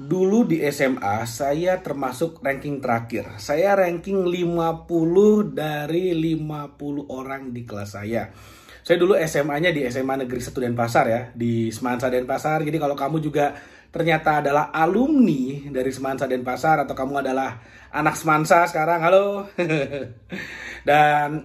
Dulu di SMA saya termasuk ranking terakhir. Saya ranking 50 dari 50 orang di kelas saya. Saya dulu SMA-nya di SMA Negeri 1 Denpasar ya, di Semansa Denpasar. Jadi kalau kamu juga ternyata adalah alumni dari Semansa Denpasar atau kamu adalah anak Semansa sekarang, halo. Dan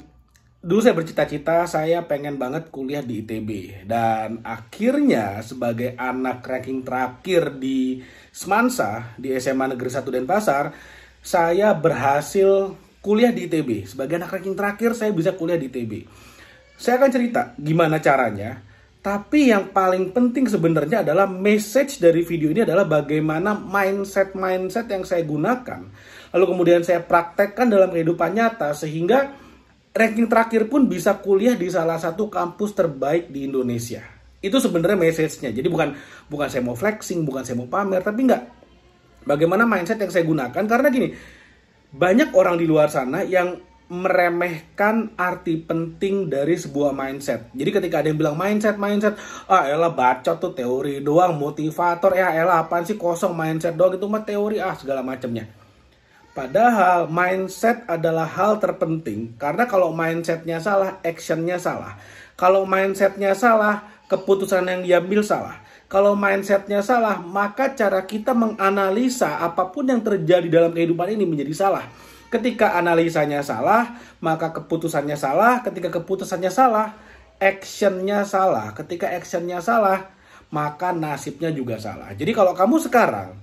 dulu saya bercita-cita, saya pengen banget kuliah di ITB. Dan akhirnya sebagai anak ranking terakhir di Semansa, di SMA Negeri 1 Denpasar, saya berhasil kuliah di ITB. Sebagai anak ranking terakhir, saya bisa kuliah di ITB. Saya akan cerita gimana caranya. Tapi yang paling penting sebenarnya adalah message dari video ini adalah bagaimana mindset yang saya gunakan. Lalu kemudian saya praktekkan dalam kehidupan nyata sehingga ranking terakhir pun bisa kuliah di salah satu kampus terbaik di Indonesia. Itu sebenarnya message-nya. Jadi bukan saya mau flexing, bukan saya mau pamer, tapi enggak. Bagaimana mindset yang saya gunakan? Karena gini, banyak orang di luar sana yang meremehkan arti penting dari sebuah mindset. Jadi ketika ada yang bilang mindset, elah bacot tuh, teori doang, motivator, elah apaan sih, kosong, mindset doang, itu mah teori, segala macamnya. Padahal mindset adalah hal terpenting, karena kalau mindsetnya salah, actionnya salah. Kalau mindsetnya salah, keputusan yang diambil salah. Kalau mindsetnya salah, maka cara kita menganalisa apapun yang terjadi dalam kehidupan ini menjadi salah. Ketika analisanya salah, maka keputusannya salah. Ketika keputusannya salah, actionnya salah. Ketika actionnya salah, maka nasibnya juga salah. Jadi kalau kamu sekarang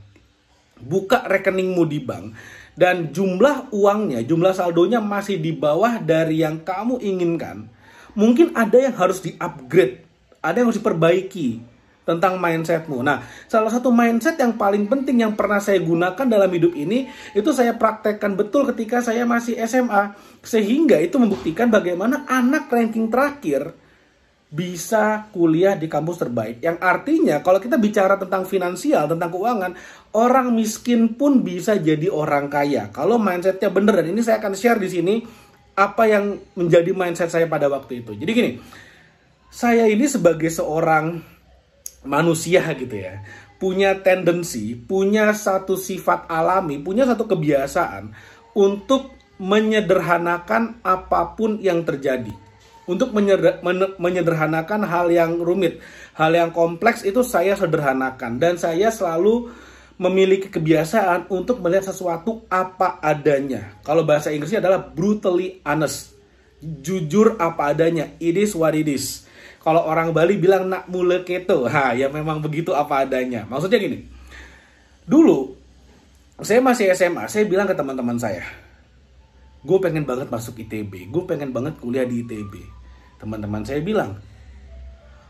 buka rekeningmu di bank dan jumlah uangnya, jumlah saldonya masih di bawah dari yang kamu inginkan, mungkin ada yang harus di-upgrade, ada yang harus diperbaiki tentang mindsetmu. Nah, salah satu mindset yang paling penting yang pernah saya gunakan dalam hidup ini, itu saya praktekkan betul ketika saya masih SMA. Sehingga itu membuktikan bagaimana anak ranking terakhir bisa kuliah di kampus terbaik. Yang artinya kalau kita bicara tentang finansial, tentang keuangan, orang miskin pun bisa jadi orang kaya kalau mindsetnya benar. Dan ini saya akan share di sini apa yang menjadi mindset saya pada waktu itu. Jadi gini, saya ini sebagai seorang manusia gitu ya, punya tendensi, punya satu sifat alami, punya satu kebiasaan untuk menyederhanakan apapun yang terjadi. Untuk menyederhanakan hal yang rumit, hal yang kompleks itu saya sederhanakan. Dan saya selalu memiliki kebiasaan untuk melihat sesuatu apa adanya. Kalau bahasa Inggrisnya adalah brutally honest, jujur apa adanya, it is what it is. Kalau orang Bali bilang nak mule keto, ya memang begitu apa adanya. Maksudnya gini, dulu saya masih SMA, saya bilang ke teman-teman saya, gue pengen banget masuk ITB, gue pengen banget kuliah di ITB. Teman-teman saya bilang,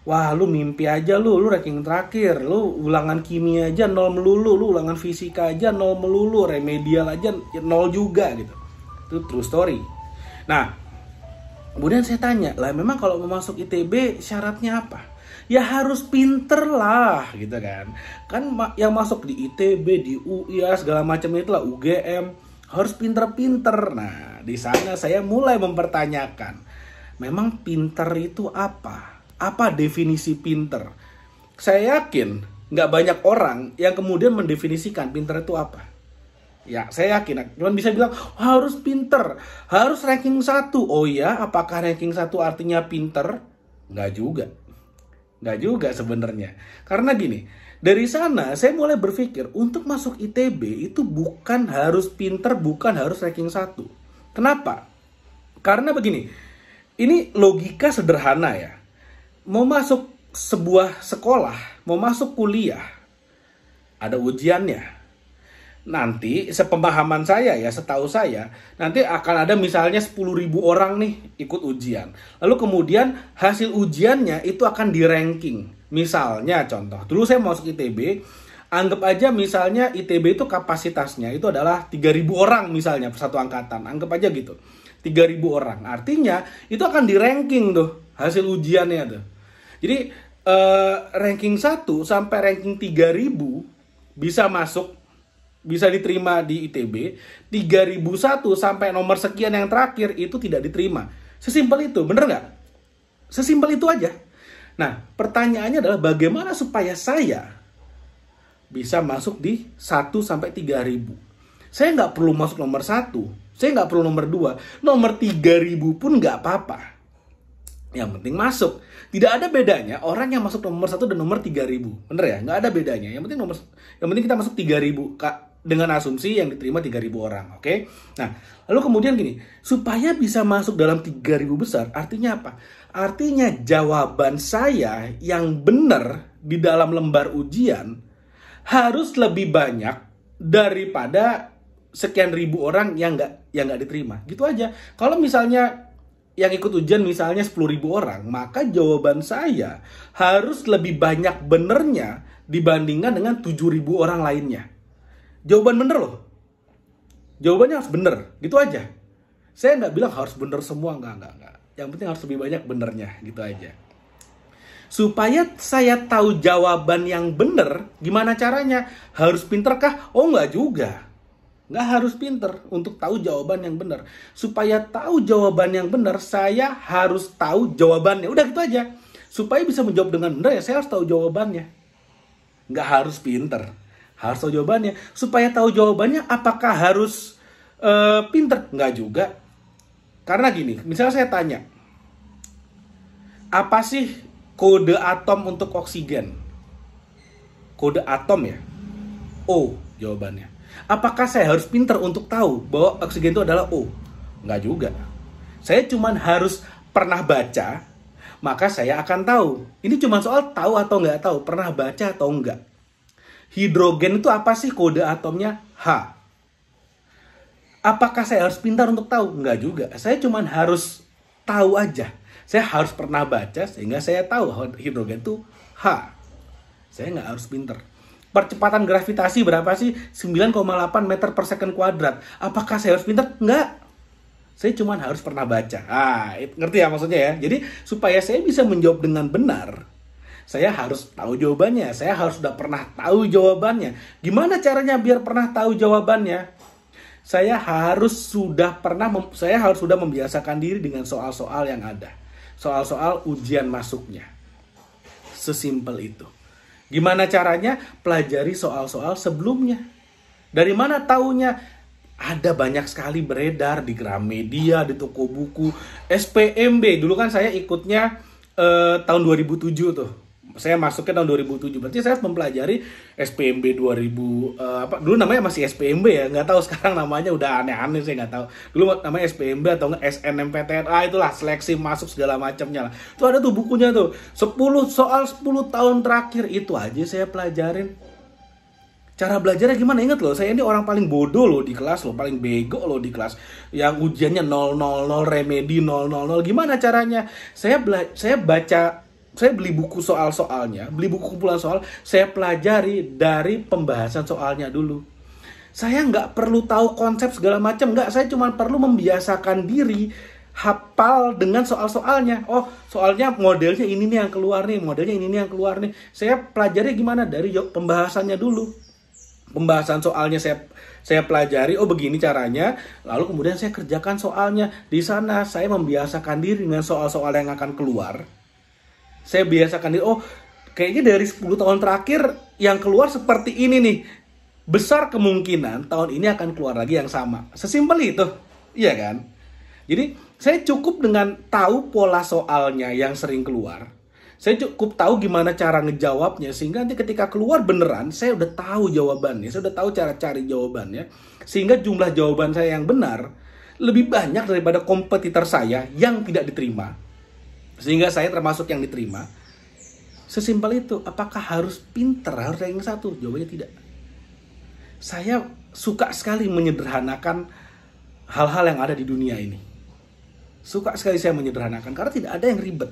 wah lu mimpi aja lu ranking terakhir, lu ulangan kimia aja 0 melulu, lu ulangan fisika aja 0 melulu, remedial aja 0 juga gitu. Itu true story. Nah, kemudian saya tanya, lah memang kalau mau masuk ITB syaratnya apa? Ya harus pinter lah gitu kan. Kan yang masuk di ITB, di UI, segala macam itulah, UGM, harus pinter-pinter. Nah, di sana saya mulai mempertanyakan, memang pinter itu apa? Apa definisi pinter? Saya yakin nggak banyak orang yang kemudian mendefinisikan pinter itu apa. Ya, saya yakin. Cuman bisa bilang, harus pinter, harus ranking 1. Oh iya, apakah ranking 1 artinya pinter? Nggak juga. Nggak juga sebenarnya. Karena gini, dari sana saya mulai berpikir, untuk masuk ITB itu bukan harus pinter, bukan harus ranking 1. Kenapa? Karena begini, ini logika sederhana ya. Mau masuk sebuah sekolah, mau masuk kuliah, ada ujiannya. Nanti sepemahaman saya ya, setahu saya, nanti akan ada misalnya 10.000 orang nih ikut ujian. Lalu kemudian hasil ujiannya itu akan di ranking. Misalnya contoh, dulu saya masuk ITB, anggap aja misalnya ITB itu kapasitasnya itu adalah 3.000 orang misalnya satu angkatan. Anggap aja gitu, 3.000 orang. Artinya itu akan di ranking tuh hasil ujiannya tuh. Jadi ranking 1 sampai ranking 3.000 bisa masuk, bisa diterima di ITB. 3001 sampai nomor sekian yang terakhir itu tidak diterima. Sesimpel itu, bener nggak? Sesimpel itu aja. Nah, pertanyaannya adalah bagaimana supaya saya bisa masuk di 1 sampai 3.000. Saya nggak perlu masuk nomor 1, saya nggak perlu nomor 2, nomor 3.000 pun nggak apa-apa. Yang penting masuk. Tidak ada bedanya orang yang masuk nomor 1 dan nomor 3.000. Bener ya? Nggak ada bedanya. Yang penting kita masuk 3.000 dengan asumsi yang diterima 3.000 orang. Oke? Nah, lalu kemudian gini, supaya bisa masuk dalam 3.000 besar, artinya apa? Artinya jawaban saya yang benar di dalam lembar ujian harus lebih banyak daripada sekian ribu orang yang nggak diterima. Gitu aja. Kalau misalnya yang ikut ujian misalnya 10.000 orang, maka jawaban saya harus lebih banyak benernya dibandingkan dengan 7.000 orang lainnya. Jawaban bener loh. Jawabannya harus bener. Gitu aja. Saya nggak bilang harus bener semua, nggak. Yang penting harus lebih banyak benernya. Gitu aja. Supaya saya tahu jawaban yang bener, gimana caranya? Harus pinter kah? Oh, nggak juga. Nggak harus pinter untuk tahu jawaban yang benar. Supaya tahu jawaban yang benar, saya harus tahu jawabannya. Udah gitu aja. Supaya bisa menjawab dengan benar, ya saya harus tahu jawabannya. Nggak harus pinter. Harus tahu jawabannya. Supaya tahu jawabannya, apakah harus pinter? Nggak juga. Karena gini, misalnya saya tanya, apa sih kode atom untuk oksigen? Kode atom ya? O jawabannya. Apakah saya harus pinter untuk tahu bahwa oksigen itu adalah O? Nggak juga. Saya cuma harus pernah baca, maka saya akan tahu. Ini cuma soal tahu atau nggak tahu, pernah baca atau nggak. Hidrogen itu apa sih kode atomnya? H. Apakah saya harus pintar untuk tahu? Nggak juga. Saya cuma harus tahu aja. Saya harus pernah baca sehingga saya tahu hidrogen itu H. Saya nggak harus pinter. Percepatan gravitasi berapa sih? 9,8 meter per second kuadrat. Apakah saya harus pintar? Enggak. Saya cuma harus pernah baca. Ngerti ya maksudnya ya? Jadi supaya saya bisa menjawab dengan benar, saya harus tahu jawabannya. Saya harus sudah pernah tahu jawabannya. Gimana caranya biar pernah tahu jawabannya? Saya harus sudah membiasakan diri dengan soal-soal yang ada. Soal-soal ujian masuknya. Sesimpel itu. Gimana caranya? Pelajari soal-soal sebelumnya. Dari mana taunya? Ada banyak sekali beredar di Gramedia, di toko buku, SPMB. Dulu kan saya ikutnya tahun 2007 tuh. Saya masuknya tahun 2007. Berarti saya mempelajari SPMB 2000 dulu namanya masih SPMB ya, nggak tahu sekarang namanya udah aneh-aneh, saya nggak tahu. Dulu namanya SPMB atau SNMPTN. Itulah seleksi masuk segala macamnya lah. Tuh ada tuh bukunya tuh. 10 soal 10 tahun terakhir itu aja saya pelajarin. Cara belajarnya gimana? Ingat loh, saya ini orang paling bodoh loh di kelas loh, paling bego loh di kelas. Yang ujiannya 000, remedi 000. Gimana caranya? Saya beli buku soal-soalnya, beli buku kumpulan soal, saya pelajari dari pembahasan soalnya dulu. Saya nggak perlu tahu konsep segala macam, nggak. Saya cuma perlu membiasakan diri hafal dengan soal-soalnya. Oh, soalnya modelnya ini nih yang keluar nih, modelnya ini nih yang keluar nih. Saya pelajari gimana? Dari pembahasannya dulu. Pembahasan soalnya saya pelajari, oh begini caranya, lalu kemudian saya kerjakan soalnya. Di sana saya membiasakan diri dengan soal-soal yang akan keluar. Saya biasakan diri, oh kayaknya dari 10 tahun terakhir yang keluar seperti ini nih. Besar kemungkinan tahun ini akan keluar lagi yang sama. Sesimpel itu, iya kan? Jadi saya cukup dengan tahu pola soalnya yang sering keluar. Saya cukup tahu gimana cara ngejawabnya, sehingga nanti ketika keluar beneran, saya udah tahu jawabannya. Saya udah tahu cara cari jawabannya. Sehingga jumlah jawaban saya yang benar lebih banyak daripada kompetitor saya yang tidak diterima. Sehingga saya termasuk yang diterima. Sesimpel itu. Apakah harus pinter, harus ranking 1? Jawabannya tidak. Saya suka sekali menyederhanakan hal-hal yang ada di dunia ini. Suka sekali saya menyederhanakan, karena tidak ada yang ribet.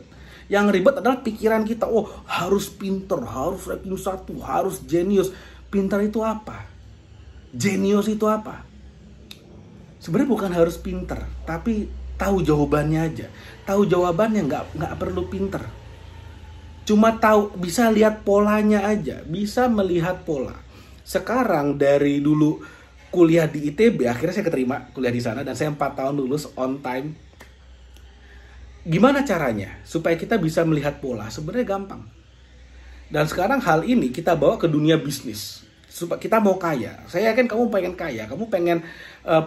Yang ribet adalah pikiran kita. Oh, harus pinter, harus ranking 1, harus jenius. Pinter itu apa? Jenius itu apa? Sebenarnya bukan harus pinter, tapi tahu jawabannya aja. Tahu jawabannya nggak perlu pinter. Cuma tahu, bisa lihat polanya aja, bisa melihat pola. Sekarang dari dulu kuliah di ITB, akhirnya saya keterima kuliah di sana dan saya 4 tahun lulus on time. Gimana caranya supaya kita bisa melihat pola? Sebenarnya gampang. Dan sekarang hal ini kita bawa ke dunia bisnis. Supaya kita mau kaya. Saya yakin kamu pengen kaya. Kamu pengen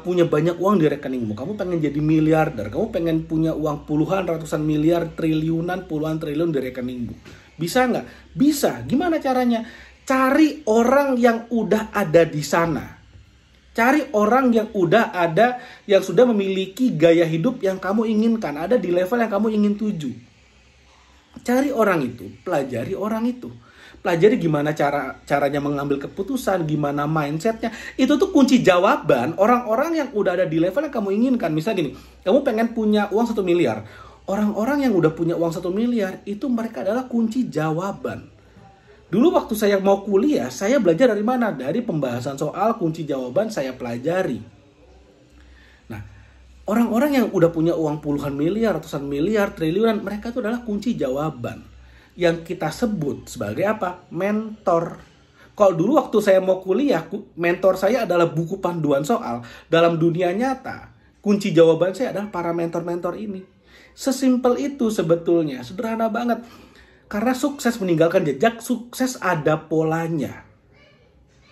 punya banyak uang di rekeningmu. Kamu pengen jadi miliarder. Kamu pengen punya uang puluhan, ratusan miliar, triliunan, puluhan triliun di rekeningmu. Bisa nggak? Bisa. Gimana caranya? Cari orang yang udah ada di sana. Cari orang yang udah ada, yang sudah memiliki gaya hidup yang kamu inginkan. Ada di level yang kamu ingin tuju. Cari orang itu, pelajari orang itu. Pelajari gimana caranya mengambil keputusan, gimana mindsetnya. Itu tuh kunci jawaban orang-orang yang udah ada di level yang kamu inginkan. Misalnya gini, kamu pengen punya uang 1 miliar. Orang-orang yang udah punya uang 1 miliar, itu mereka adalah kunci jawaban. Dulu waktu saya mau kuliah, saya belajar dari mana? Dari pembahasan soal kunci jawaban saya pelajari. Nah, orang-orang yang udah punya uang puluhan miliar, ratusan miliar, triliunan, mereka itu adalah kunci jawaban. Yang kita sebut sebagai apa? Mentor. Kalau dulu waktu saya mau kuliah, mentor saya adalah buku panduan soal. Dalam dunia nyata, kunci jawaban saya adalah para mentor-mentor ini. Sesimpel itu sebetulnya, sederhana banget. Karena sukses meninggalkan jejak, sukses ada polanya.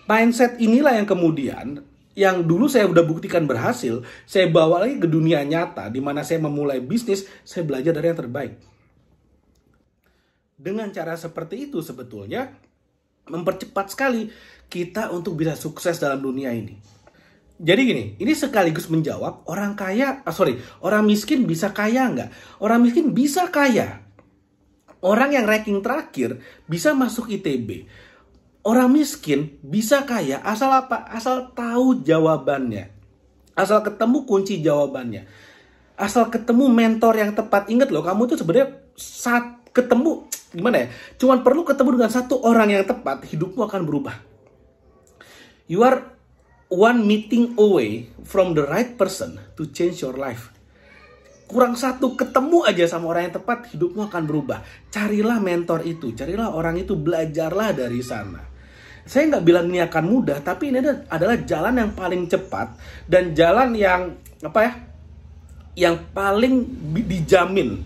Mindset inilah yang kemudian, yang dulu saya udah buktikan berhasil, saya bawa lagi ke dunia nyata, di mana saya memulai bisnis, saya belajar dari yang terbaik. Dengan cara seperti itu sebetulnya, mempercepat sekali kita untuk bisa sukses dalam dunia ini. Jadi gini, ini sekaligus menjawab orang miskin bisa kaya nggak? Orang miskin bisa kaya. Orang yang ranking terakhir bisa masuk ITB. Orang miskin bisa kaya asal apa? Asal tahu jawabannya. Asal ketemu kunci jawabannya. Asal ketemu mentor yang tepat. Ingat loh, kamu tuh sebenarnya saat ketemu, gimana ya? Cuman perlu ketemu dengan satu orang yang tepat, hidupmu akan berubah. You are one meeting away from the right person to change your life. Kurang satu ketemu aja sama orang yang tepat, hidupmu akan berubah. Carilah mentor itu, carilah orang itu, belajarlah dari sana. Saya nggak bilang ini akan mudah, tapi ini adalah jalan yang paling cepat dan jalan yang yang paling dijamin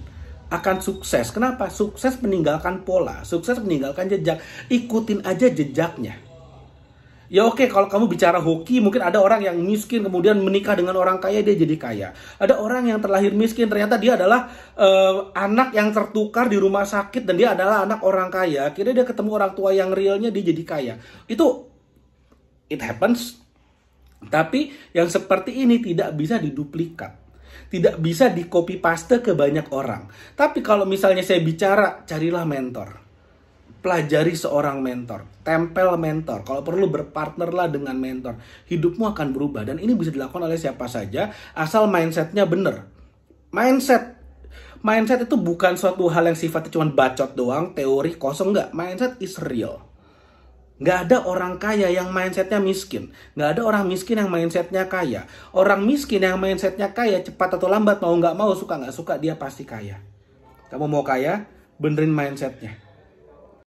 akan sukses. Kenapa? Sukses meninggalkan pola, sukses meninggalkan jejak. Ikutin aja jejaknya. Ya oke, kalau kamu bicara hoki, mungkin ada orang yang miskin kemudian menikah dengan orang kaya, dia jadi kaya. Ada orang yang terlahir miskin, ternyata dia adalah anak yang tertukar di rumah sakit dan dia adalah anak orang kaya. Akhirnya dia ketemu orang tua yang realnya, dia jadi kaya. It happens. Tapi yang seperti ini tidak bisa diduplikat. Tidak bisa di copy paste ke banyak orang. Tapi kalau misalnya saya bicara, carilah mentor. Pelajari seorang mentor, tempel mentor. Kalau perlu berpartnerlah dengan mentor. Hidupmu akan berubah. Dan ini bisa dilakukan oleh siapa saja, asal mindsetnya benar. Mindset itu bukan suatu hal yang sifatnya cuma bacot doang, teori kosong, enggak. Mindset is real. Nggak ada orang kaya yang mindsetnya miskin. Nggak ada orang miskin yang mindsetnya kaya. Orang miskin yang mindsetnya kaya, cepat atau lambat, mau nggak mau, suka nggak suka, dia pasti kaya. Kamu mau kaya, benerin mindsetnya.